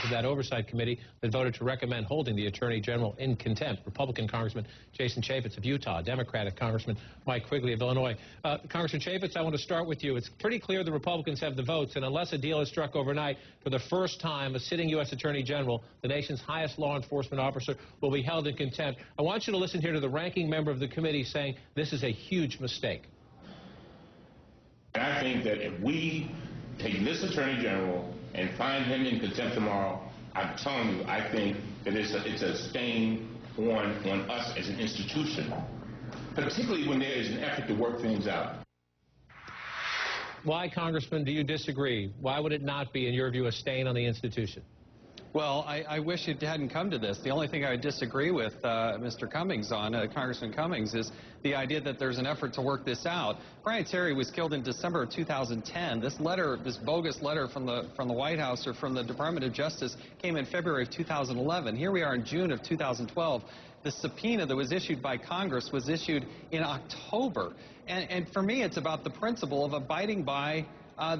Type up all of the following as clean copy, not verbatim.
of that oversight committee that voted to recommend holding the Attorney General in contempt. Republican Congressman Jason Chaffetz of Utah, Democratic Congressman Mike Quigley of Illinois. Congressman Chaffetz, I want to start with you. It's pretty clear the Republicans have the votes, and unless a deal is struck overnight, for the first time, a sitting U.S. Attorney General, the nation's highest law enforcement officer, will be held in contempt. I want you to listen here to the ranking member of the committee saying this is a huge mistake. I think that if we take this Attorney General and find him in contempt tomorrow, I'm telling you, I think that it's a stain on us as an institution, particularly when there is an effort to work things out. Why, Congressman, do you disagree? Why would it not be, in your view, a stain on the institution? Well, I wish it hadn't come to this. The only thing I disagree with Mr. Cummings on, Congressman Cummings, is the idea that there's an effort to work this out. Brian Terry was killed in December of 2010. This letter, this bogus letter from the White House or from the Department of Justice came in February of 2011. Here we are in June of 2012. The subpoena that was issued by Congress was issued in October. And for me, it's about the principle of abiding by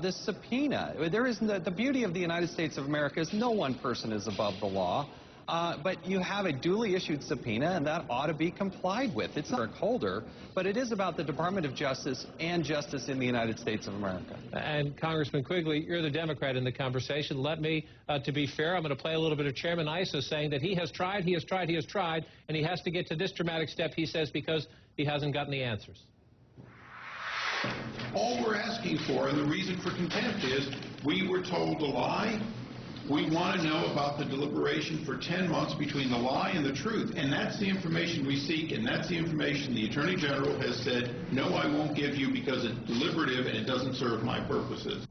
this subpoena. There is the beauty of the United States of America is no one person is above the law, but you have a duly issued subpoena, and that ought to be complied with. It's not a holder, but it is about the Department of Justice and justice in the United States of America. And Congressman Quigley, you're the Democrat in the conversation. Let me, to be fair, I'm going to play a little bit of Chairman Issa saying that he has tried, and he has to get to this dramatic step, he says, because he hasn't gotten the answers. All we're asking for, and the reason for contempt, is we were told a lie. We want to know about the deliberation for 10 months between the lie and the truth, and that's the information we seek, and that's the information the Attorney General has said, no, I won't give you because it's deliberative and it doesn't serve my purposes.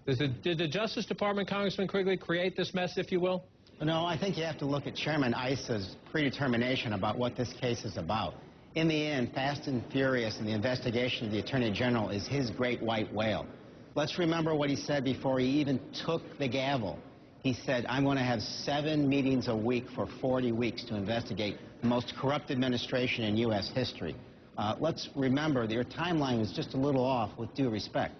Did the Justice Department, Congressman Quigley, create this mess, if you will? No, I think you have to look at Chairman Issa's predetermination about what this case is about. In the end, Fast and Furious and the investigation of the Attorney General is his great white whale. Let's remember what he said before he even took the gavel. He said, I'm going to have 7 meetings a week for 40 weeks to investigate the most corrupt administration in U.S. history. Let's remember that your timeline was just a little off, with due respect.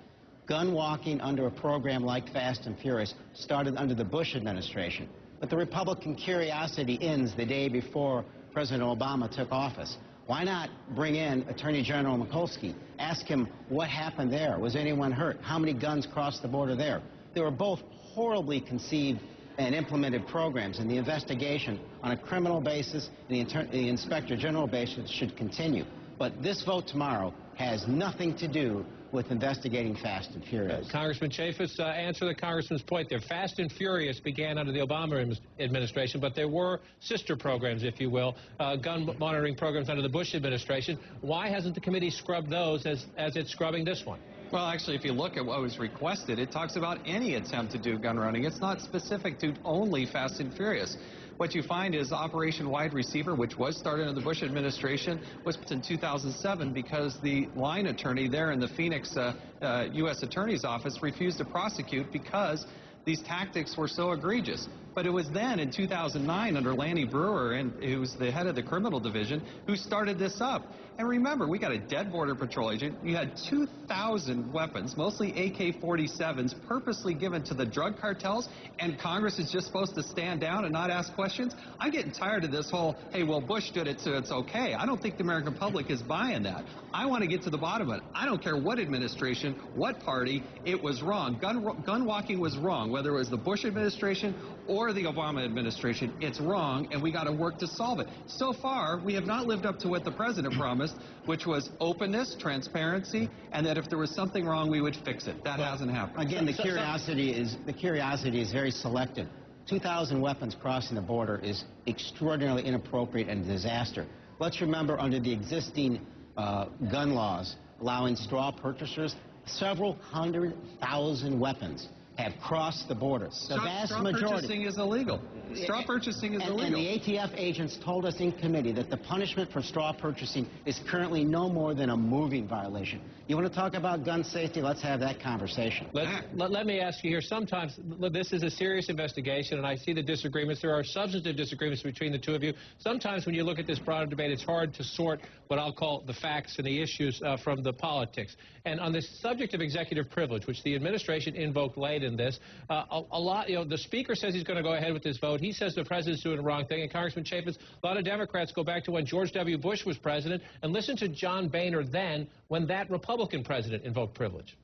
Gun walking under a program like Fast and Furious started under the Bush administration, but the Republican curiosity ends the day before President Obama took office. Why not bring in Attorney General Mikulski, ask him what happened there? Was anyone hurt? How many guns crossed the border there? They were both horribly conceived and implemented programs, and the investigation on a criminal basis and the Inspector General basis should continue. But this vote tomorrow has nothing to do with investigating Fast and Furious. Congressman Chaffetz, answer the Congressman's point there. Fast and Furious began under the Obama administration, but there were sister programs, if you will, gun monitoring programs under the Bush administration. Why hasn't the committee scrubbed those as it's scrubbing this one? Well, actually, if you look at what was requested, it talks about any attempt to do gun running. It's not specific to only Fast and Furious. What you find is Operation Wide Receiver, which was started in the Bush administration, was in 2007 because the line attorney there in the Phoenix U.S. Attorney's Office refused to prosecute because these tactics were so egregious. But it was then in 2009 under Lanny Brewer, who was the head of the criminal division, who started this up. And remember, we got a dead Border Patrol agent. You had 2,000 weapons, mostly AK-47s, purposely given to the drug cartels, and Congress is just supposed to stand down and not ask questions? I'm getting tired of this whole, hey, well, Bush did it, so it's okay. I don't think the American public is buying that. I want to get to the bottom of it. I don't care what administration, what party, it was wrong. Gun walking was wrong, whether it was the Bush administration or the Obama administration. It's wrong, and we got to work to solve it. So far, we have not lived up to what the president promised, which was openness, transparency, and that if there was something wrong, we would fix it. That hasn't happened. Again, the curiosity is very selective. 2,000 weapons crossing the border is extraordinarily inappropriate and a disaster. Let's remember, under the existing gun laws allowing straw purchasers, several 100,000 weapons have crossed the border. The vast majority. Straw purchasing is illegal. Straw purchasing is illegal. And the ATF agents told us in committee that the punishment for straw purchasing is currently no more than a moving violation. You want to talk about gun safety? Let's have that conversation. Let me ask you here. Sometimes this is a serious investigation, and I see the disagreements. There are substantive disagreements between the two of you. Sometimes when you look at this broader debate, it's hard to sort what I'll call the facts and the issues from the politics. And on the subject of executive privilege, which the administration invoked late in this. A lot, the Speaker says he's going to go ahead with this vote. He says the President's doing the wrong thing. And Congressman Chaffetz, a lot of Democrats go back to when George W. Bush was president and listen to John Boehner then when that Republican president invoked privilege.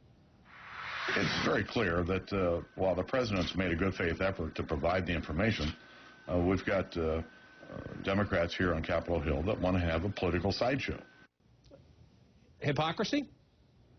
It's very clear that while the President's made a good faith effort to provide the information, we've got Democrats here on Capitol Hill that want to have a political sideshow. Hypocrisy?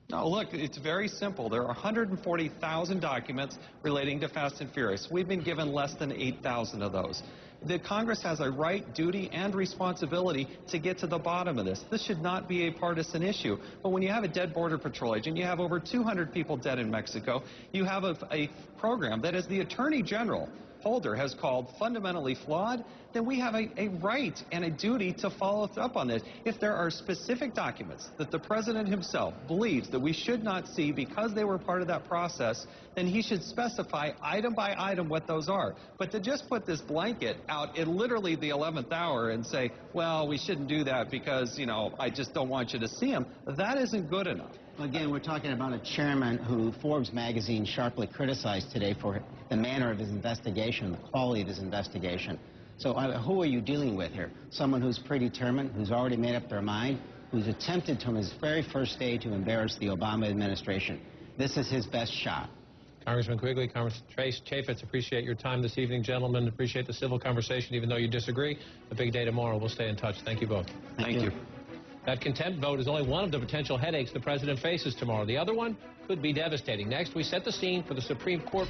No, look, it's very simple. There are 140,000 documents relating to Fast and Furious. We've been given less than 8,000 of those. The Congress has a right, duty, and responsibility to get to the bottom of this. This should not be a partisan issue. But when you have a dead Border Patrol agent, you have over 200 people dead in Mexico, you have a program that, as the Attorney General Holder has called fundamentally flawed, then we have a right and a duty to follow up on this. If there are specific documents that the President himself believes that we should not see because they were part of that process, then he should specify item by item what those are. But to just put this blanket out at literally the 11th hour and say, well, we shouldn't do that because, I just don't want you to see them, that isn't good enough. Again, we're talking about a chairman who Forbes magazine sharply criticized today for the manner of his investigation, the quality of his investigation. So who are you dealing with here? Someone who's predetermined, who's already made up their mind, who's attempted from his very first day to embarrass the Obama administration. This is his best shot. Congressman Quigley, Congressman Chaffetz, appreciate your time this evening, gentlemen. Appreciate the civil conversation, even though you disagree. A big day tomorrow. We'll stay in touch. Thank you both. Thank you. That contempt vote is only one of the potential headaches the President faces tomorrow. The other one could be devastating. Next, we set the scene for the Supreme Court.